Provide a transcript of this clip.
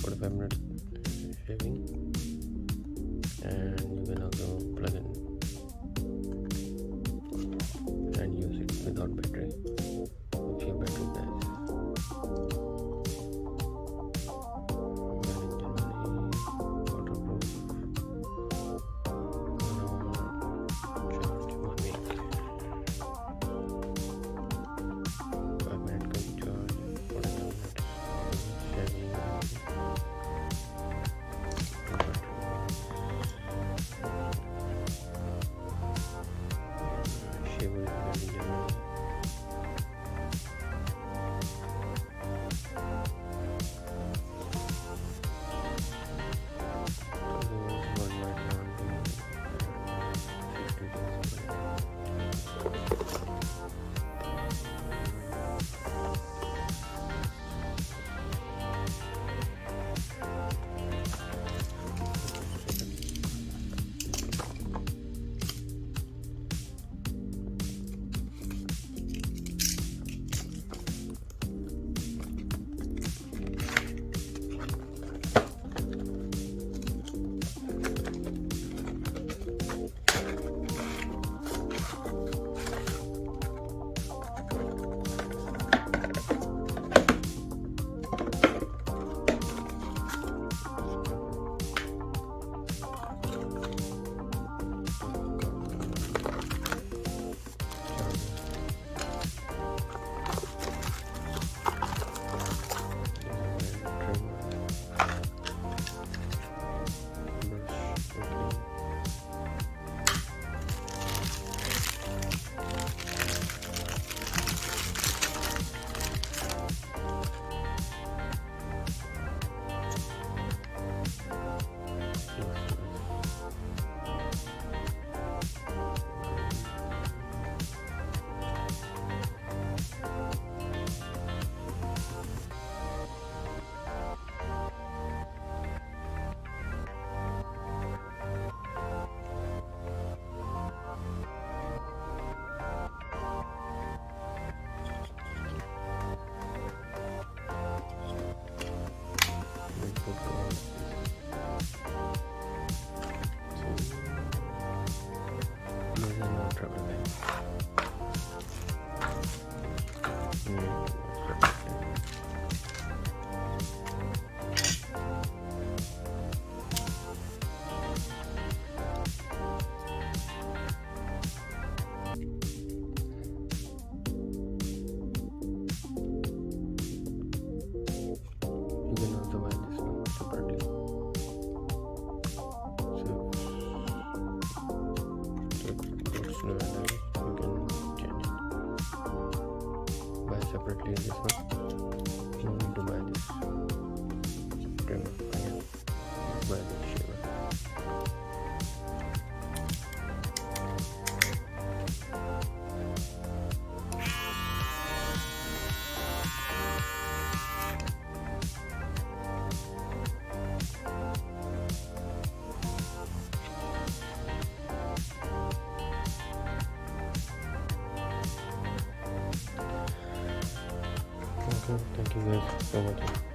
45 minutes shaving, and you can also plug in and use it without battery if your battery dies. Waterproof. Charge 1 week. 5 minute quick charge. 45 minutes shaving. Shaver is very general. You can also buy this one separately. So it's no matter, you can change it. Buy separately this one. You need to buy this trimmer again. Buy this shaver. Okay, thank you guys for watching.